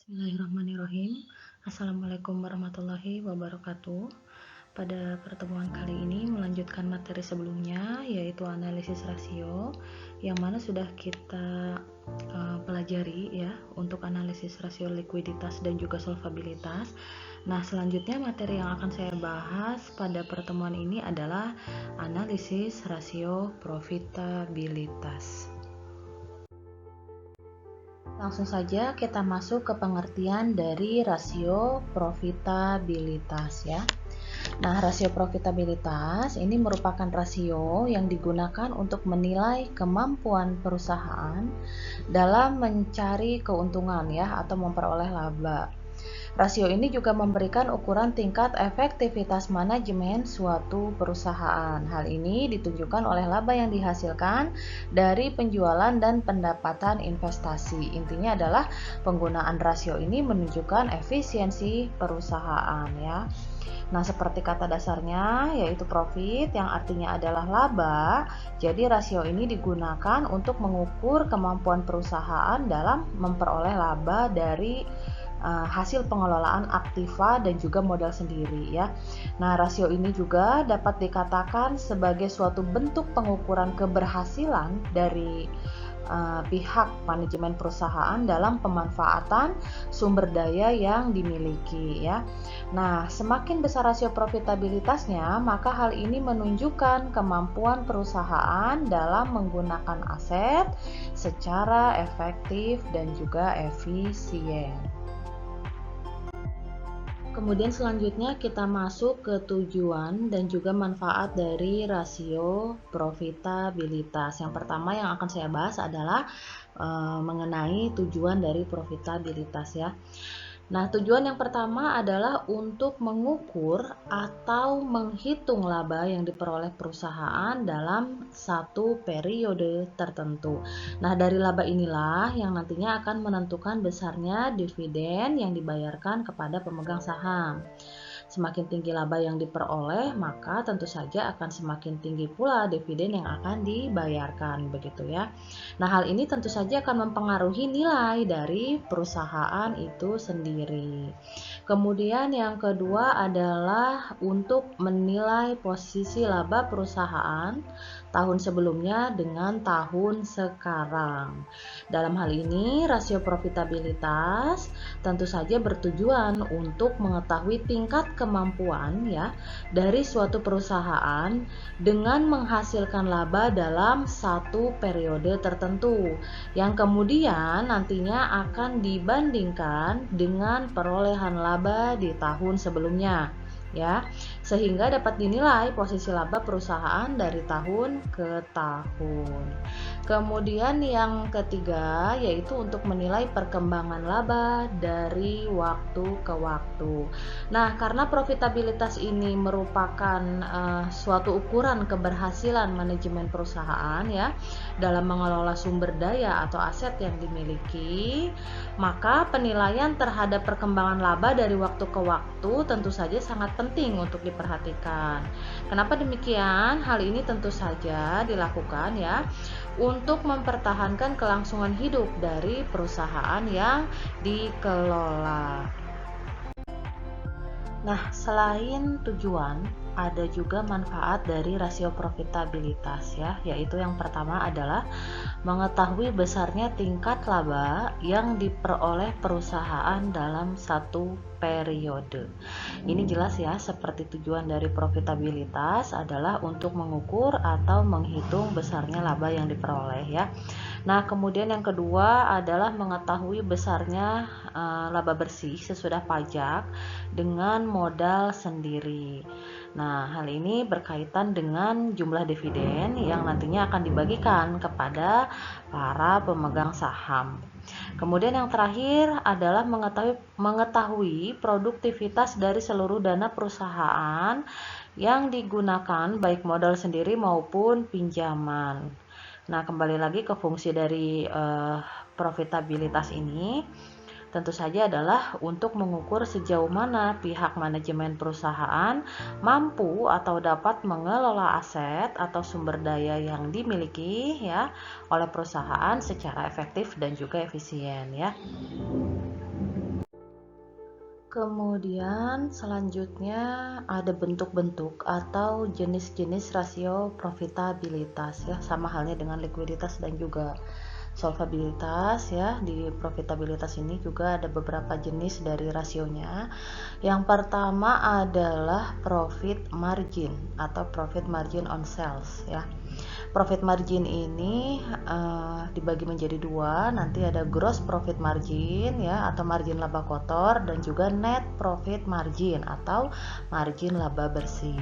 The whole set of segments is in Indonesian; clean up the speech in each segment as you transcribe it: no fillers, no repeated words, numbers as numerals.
Bismillahirrahmanirrahim. Assalamualaikum warahmatullahi wabarakatuh. Pada pertemuan kali ini melanjutkan materi sebelumnya, yaitu analisis rasio, yang mana sudah kita pelajari ya untuk analisis rasio likuiditas dan juga solvabilitas. Nah, selanjutnya materi yang akan saya bahas pada pertemuan ini adalah analisis rasio profitabilitas. Langsung saja kita masuk ke pengertian dari rasio profitabilitas ya. Nah, rasio profitabilitas ini merupakan rasio yang digunakan untuk menilai kemampuan perusahaan dalam mencari keuntungan ya atau memperoleh laba. Rasio ini juga memberikan ukuran tingkat efektivitas manajemen suatu perusahaan. Hal ini ditunjukkan oleh laba yang dihasilkan dari penjualan dan pendapatan investasi. Intinya adalah penggunaan rasio ini menunjukkan efisiensi perusahaan ya. Nah, seperti kata dasarnya yaitu profit yang artinya adalah laba. Jadi rasio ini digunakan untuk mengukur kemampuan perusahaan dalam memperoleh laba dari hasil pengelolaan aktiva dan juga modal sendiri ya. Nah, rasio ini juga dapat dikatakan sebagai suatu bentuk pengukuran keberhasilan dari pihak manajemen perusahaan dalam pemanfaatan sumber daya yang dimiliki ya. Nah, semakin besar rasio profitabilitasnya, maka hal ini menunjukkan kemampuan perusahaan dalam menggunakan aset secara efektif dan juga efisien. Kemudian selanjutnya kita masuk ke tujuan dan juga manfaat dari rasio profitabilitas. Yang pertama yang akan saya bahas adalah mengenai tujuan dari profitabilitas ya. Nah, tujuan yang pertama adalah untuk mengukur atau menghitung laba yang diperoleh perusahaan dalam satu periode tertentu. Nah, dari laba inilah yang nantinya akan menentukan besarnya dividen yang dibayarkan kepada pemegang saham. Semakin tinggi laba yang diperoleh, maka tentu saja akan semakin tinggi pula dividen yang akan dibayarkan, begitu ya. Nah, hal ini tentu saja akan mempengaruhi nilai dari perusahaan itu sendiri. Kemudian yang kedua adalah untuk menilai posisi laba perusahaan tahun sebelumnya dengan tahun sekarang. Dalam hal ini, rasio profitabilitas tentu saja bertujuan untuk mengetahui tingkat kemampuan ya dari suatu perusahaan dengan menghasilkan laba dalam satu periode tertentu yang kemudian nantinya akan dibandingkan dengan perolehan laba di tahun sebelumnya ya, sehingga dapat dinilai posisi laba perusahaan dari tahun ke tahun. Kemudian yang ketiga yaitu untuk menilai perkembangan laba dari waktu ke waktu. Nah, karena profitabilitas ini merupakan suatu ukuran keberhasilan manajemen perusahaan ya dalam mengelola sumber daya atau aset yang dimiliki, maka penilaian terhadap perkembangan laba dari waktu ke waktu tentu saja sangat penting untuk diperhatikan. Kenapa demikian? Hal ini tentu saja dilakukan ya untuk mempertahankan kelangsungan hidup dari perusahaan yang dikelola. Nah, selain tujuan, ada juga manfaat dari rasio profitabilitas ya, yaitu yang pertama adalah mengetahui besarnya tingkat laba yang diperoleh perusahaan dalam satu periode. Ini jelas ya, seperti tujuan dari profitabilitas adalah untuk mengukur atau menghitung besarnya laba yang diperoleh ya. Nah, kemudian yang kedua adalah mengetahui besarnya laba bersih sesudah pajak dengan modal sendiri. Nah, hal ini berkaitan dengan jumlah dividen yang nantinya akan dibagikan kepada para pemegang saham. Kemudian yang terakhir adalah mengetahui produktivitas dari seluruh dana perusahaan yang digunakan baik modal sendiri maupun pinjaman. Nah, kembali lagi ke fungsi dari profitabilitas ini. Tentu saja adalah untuk mengukur sejauh mana pihak manajemen perusahaan mampu atau dapat mengelola aset atau sumber daya yang dimiliki ya oleh perusahaan secara efektif dan juga efisien ya. Kemudian selanjutnya ada bentuk-bentuk atau jenis-jenis rasio profitabilitas ya, sama halnya dengan likuiditas dan juga solvabilitas ya. Di profitabilitas ini juga ada beberapa jenis dari rasionya. Yang pertama adalah profit margin atau profit margin on sales ya. Profit margin ini dibagi menjadi dua, nanti ada gross profit margin ya atau margin laba kotor, dan juga net profit margin atau margin laba bersih.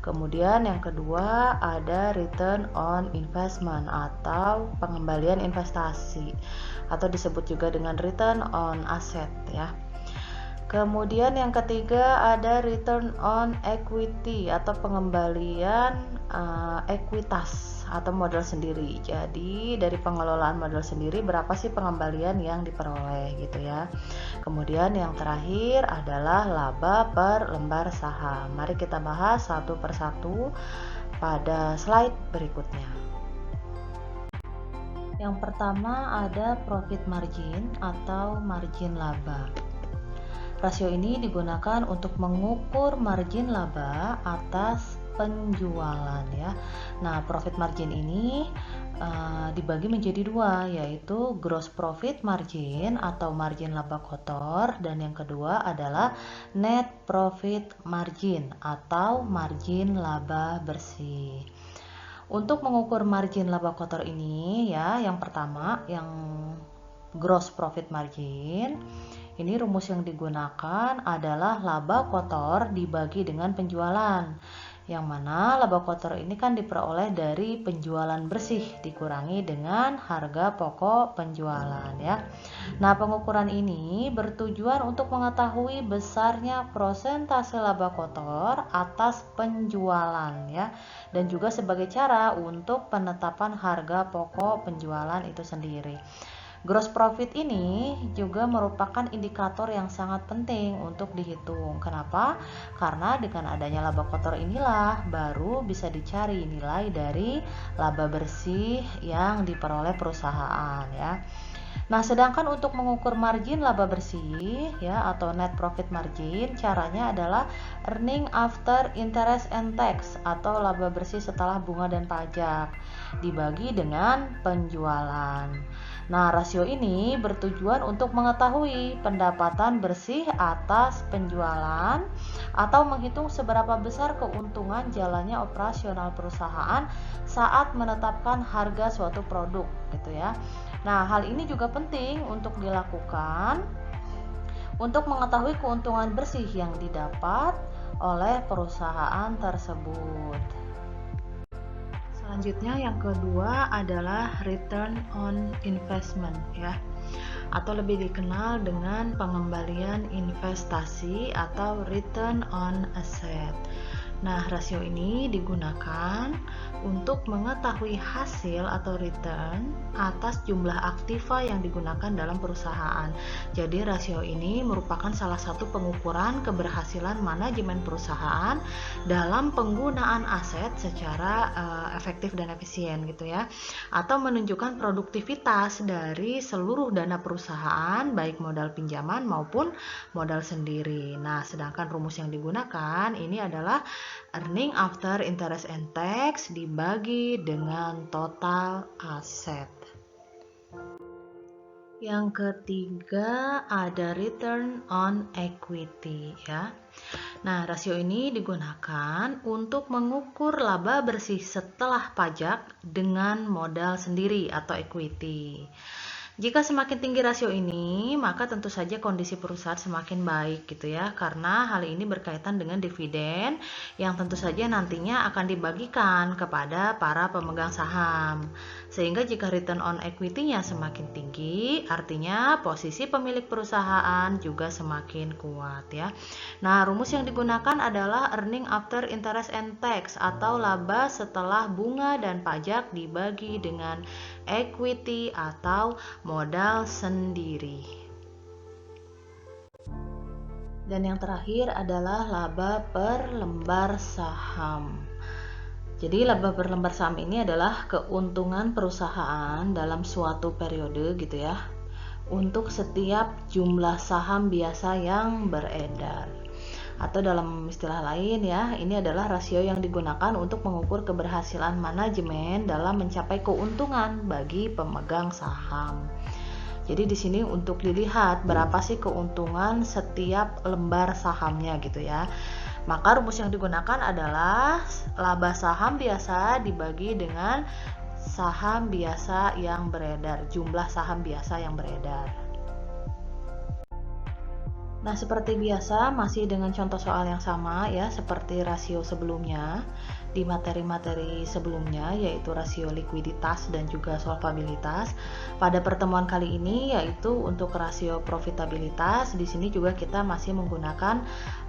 Kemudian yang kedua ada return on investment atau pengembalian investasi atau disebut juga dengan return on asset ya. Kemudian yang ketiga ada return on equity atau pengembalian ekuitas atau modal sendiri. Jadi dari pengelolaan modal sendiri berapa sih pengembalian yang diperoleh gitu ya. Kemudian yang terakhir adalah laba per lembar saham. Mari kita bahas satu persatu pada slide berikutnya. Yang pertama ada profit margin atau margin laba. Rasio ini digunakan untuk mengukur margin laba atas penjualan ya. Nah, profit margin ini dibagi menjadi dua, yaitu gross profit margin atau margin laba kotor, dan yang kedua adalah net profit margin atau margin laba bersih. Untuk mengukur margin laba kotor ini ya, yang pertama yang gross profit margin. Ini rumus yang digunakan adalah laba kotor dibagi dengan penjualan. Yang mana laba kotor ini kan diperoleh dari penjualan bersih dikurangi dengan harga pokok penjualan ya. Nah, pengukuran ini bertujuan untuk mengetahui besarnya prosentase laba kotor atas penjualan ya, dan juga sebagai cara untuk penetapan harga pokok penjualan itu sendiri. Gross profit ini juga merupakan indikator yang sangat penting untuk dihitung. Kenapa? Karena dengan adanya laba kotor inilah baru bisa dicari nilai dari laba bersih yang diperoleh perusahaan ya. Nah, sedangkan untuk mengukur margin laba bersih ya atau net profit margin, caranya adalah earning after interest and tax atau laba bersih setelah bunga dan pajak dibagi dengan penjualan. Nah, rasio ini bertujuan untuk mengetahui pendapatan bersih atas penjualan atau menghitung seberapa besar keuntungan jalannya operasional perusahaan saat menetapkan harga suatu produk gitu ya. Nah, hal ini juga penting untuk dilakukan untuk mengetahui keuntungan bersih yang didapat oleh perusahaan tersebut. Selanjutnya yang kedua adalah return on investment ya, atau lebih dikenal dengan pengembalian investasi atau return on asset. Nah, rasio ini digunakan untuk mengetahui hasil atau return atas jumlah aktiva yang digunakan dalam perusahaan. Jadi rasio ini merupakan salah satu pengukuran keberhasilan manajemen perusahaan dalam penggunaan aset secara efektif dan efisien gitu ya, atau menunjukkan produktivitas dari seluruh dana perusahaan baik modal pinjaman maupun modal sendiri. Nah, sedangkan rumus yang digunakan ini adalah earning after interest and tax dibagi dengan total aset. Yang ketiga ada return on equity ya. Nah, rasio ini digunakan untuk mengukur laba bersih setelah pajak dengan modal sendiri atau equity. Jika semakin tinggi rasio ini, maka tentu saja kondisi perusahaan semakin baik gitu ya, karena hal ini berkaitan dengan dividen yang tentu saja nantinya akan dibagikan kepada para pemegang saham. Sehingga jika return on equity-nya semakin tinggi, artinya posisi pemilik perusahaan juga semakin kuat ya. Nah, rumus yang digunakan adalah earning after interest and tax atau laba setelah bunga dan pajak dibagi dengan equity atau modal sendiri. Dan yang terakhir adalah laba per lembar saham. Jadi laba per lembar saham ini adalah keuntungan perusahaan dalam suatu periode gitu ya, untuk setiap jumlah saham biasa yang beredar. Atau dalam istilah lain ya, ini adalah rasio yang digunakan untuk mengukur keberhasilan manajemen dalam mencapai keuntungan bagi pemegang saham. Jadi di sini untuk dilihat berapa sih keuntungan setiap lembar sahamnya gitu ya. Maka rumus yang digunakan adalah laba saham biasa dibagi dengan saham biasa yang beredar, jumlah saham biasa yang beredar. Nah, seperti biasa masih dengan contoh soal yang sama ya, seperti rasio sebelumnya di materi-materi sebelumnya, yaitu rasio likuiditas dan juga solvabilitas. Pada pertemuan kali ini yaitu untuk rasio profitabilitas, di sini juga kita masih menggunakan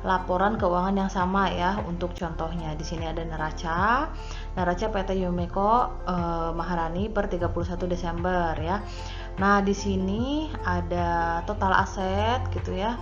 laporan keuangan yang sama ya untuk contohnya. Di sini ada neraca PT Yumeko Maharani per 31 Desember ya. Nah, di sini ada total aset gitu ya.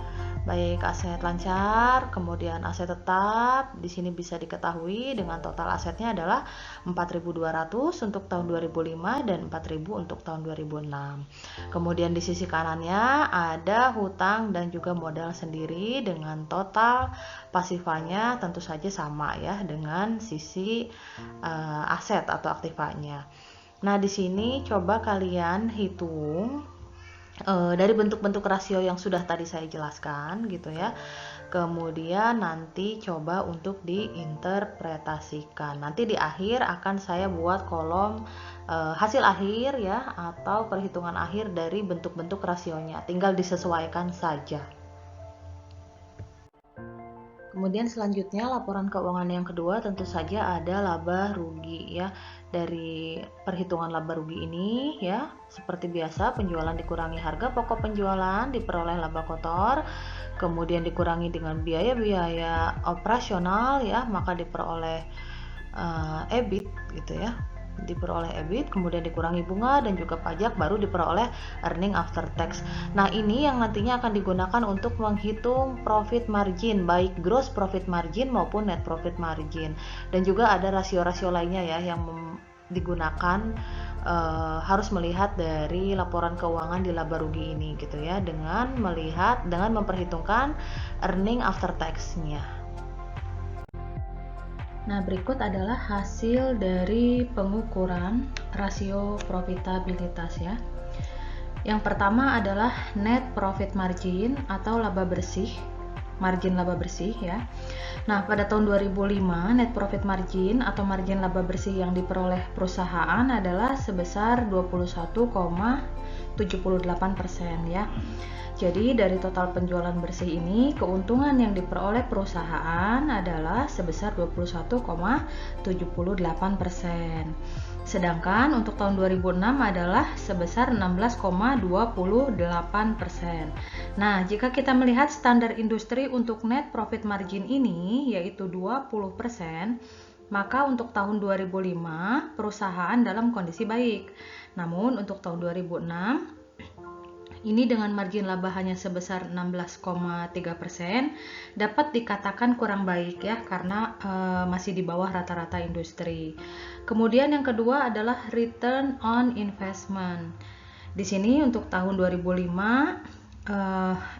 Baik aset lancar, kemudian aset tetap, di sini bisa diketahui dengan total asetnya adalah 4.200 untuk tahun 2005 dan 4.000 untuk tahun 2006. Kemudian di sisi kanannya ada hutang dan juga modal sendiri dengan total pasifanya tentu saja sama ya dengan sisi aset atau aktifanya. Nah, di sini coba kalian hitung dari bentuk-bentuk rasio yang sudah tadi saya jelaskan gitu ya. Kemudian nanti coba untuk diinterpretasikan. Nanti di akhir akan saya buat kolom hasil akhir ya, atau perhitungan akhir dari bentuk-bentuk rasionya. Tinggal disesuaikan saja. Kemudian selanjutnya laporan keuangan yang kedua tentu saja ada laba rugi ya. Dari perhitungan laba rugi ini ya, seperti biasa penjualan dikurangi harga pokok penjualan diperoleh laba kotor, kemudian dikurangi dengan biaya-biaya operasional ya, maka diperoleh EBIT gitu ya. Diperoleh EBIT, kemudian dikurangi bunga dan juga pajak, baru diperoleh earning after tax. Nah, ini yang nantinya akan digunakan untuk menghitung profit margin, baik gross profit margin maupun net profit margin. Dan juga ada rasio-rasio lainnya ya yang digunakan, harus melihat dari laporan keuangan di laba rugi ini gitu ya, dengan memperhitungkan earning after tax-nya. Nah, berikut adalah hasil dari pengukuran rasio profitabilitas ya. Yang pertama adalah net profit margin atau laba bersih, margin laba bersih ya. Nah, pada tahun 2005 net profit margin atau margin laba bersih yang diperoleh perusahaan adalah sebesar 21,78% ya. Jadi dari total penjualan bersih ini, keuntungan yang diperoleh perusahaan adalah sebesar 21,78%. Sedangkan untuk tahun 2006 adalah sebesar 16,28%. Nah, jika kita melihat standar industri untuk net profit margin ini yaitu 20%, maka untuk tahun 2005 perusahaan dalam kondisi baik. Namun untuk tahun 2006 ini dengan margin laba hanya sebesar 16,3%, dapat dikatakan kurang baik ya, karena masih di bawah rata-rata industri. Kemudian yang kedua adalah return on investment. Di sini untuk tahun 2005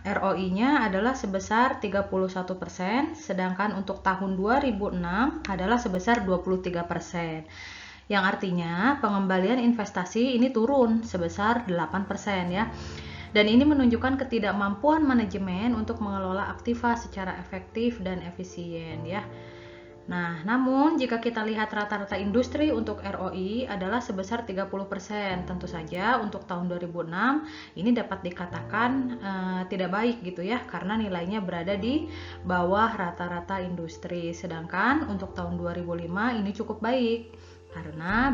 ROI-nya adalah sebesar 31%, sedangkan untuk tahun 2006 adalah sebesar 23%. Yang artinya pengembalian investasi ini turun sebesar 8% ya. Dan ini menunjukkan ketidakmampuan manajemen untuk mengelola aktiva secara efektif dan efisien ya. Nah, namun jika kita lihat rata-rata industri untuk ROI adalah sebesar 30%. Tentu saja untuk tahun 2006 ini dapat dikatakan tidak baik gitu ya, karena nilainya berada di bawah rata-rata industri. Sedangkan untuk tahun 2005 ini cukup baik karena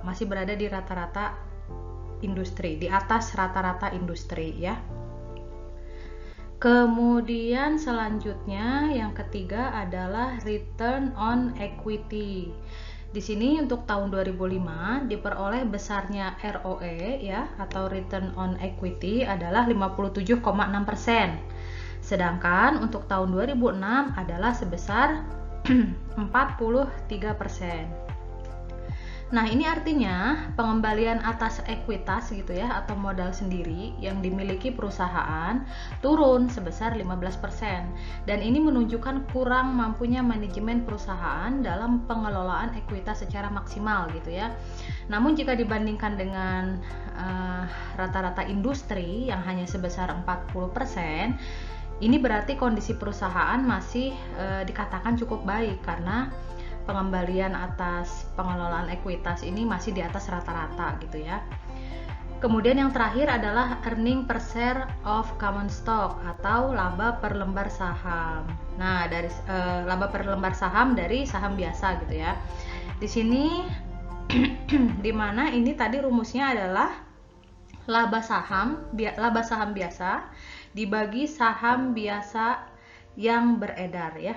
masih berada di rata-rata industri, di atas rata-rata industri ya. Kemudian selanjutnya yang ketiga adalah return on equity. Di sini untuk tahun 2005 diperoleh besarnya ROE ya, atau return on equity adalah 57,6%. Sedangkan untuk tahun 2006 adalah sebesar 43%. Nah, ini artinya pengembalian atas ekuitas gitu ya atau modal sendiri yang dimiliki perusahaan turun sebesar 15%. Dan ini menunjukkan kurang mampunya manajemen perusahaan dalam pengelolaan ekuitas secara maksimal gitu ya. Namun jika dibandingkan dengan rata-rata industri yang hanya sebesar 40%, ini berarti kondisi perusahaan masih dikatakan cukup baik karena pengembalian atas pengelolaan ekuitas ini masih di atas rata-rata gitu ya. Kemudian yang terakhir adalah earning per share of common stock atau laba per lembar saham. Nah, dari laba per lembar saham dari saham biasa gitu ya. Di sini di mana ini tadi rumusnya adalah laba saham biasa dibagi saham biasa yang beredar ya.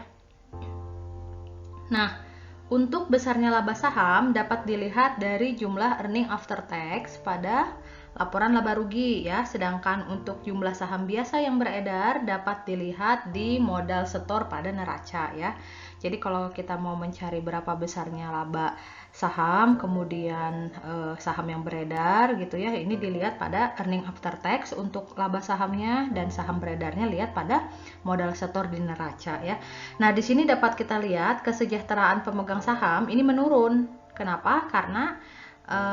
Nah, untuk besarnya laba saham dapat dilihat dari jumlah earning after tax pada laporan laba rugi ya, sedangkan untuk jumlah saham biasa yang beredar dapat dilihat di modal setor pada neraca ya. Jadi kalau kita mau mencari berapa besarnya laba saham, kemudian saham yang beredar gitu ya, ini dilihat pada earning after tax untuk laba sahamnya dan saham beredarnya lihat pada modal setor di neraca ya. Nah, di sini dapat kita lihat kesejahteraan pemegang saham ini menurun. Kenapa? Karena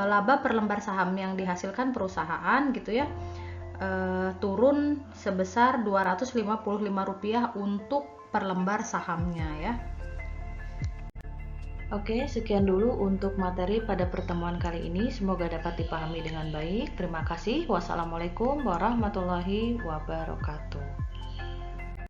laba per lembar saham yang dihasilkan perusahaan gitu ya turun sebesar Rp255 untuk per lembar sahamnya ya. Oke, sekian dulu untuk materi pada pertemuan kali ini. Semoga dapat dipahami dengan baik. Terima kasih. Wassalamualaikum warahmatullahi wabarakatuh.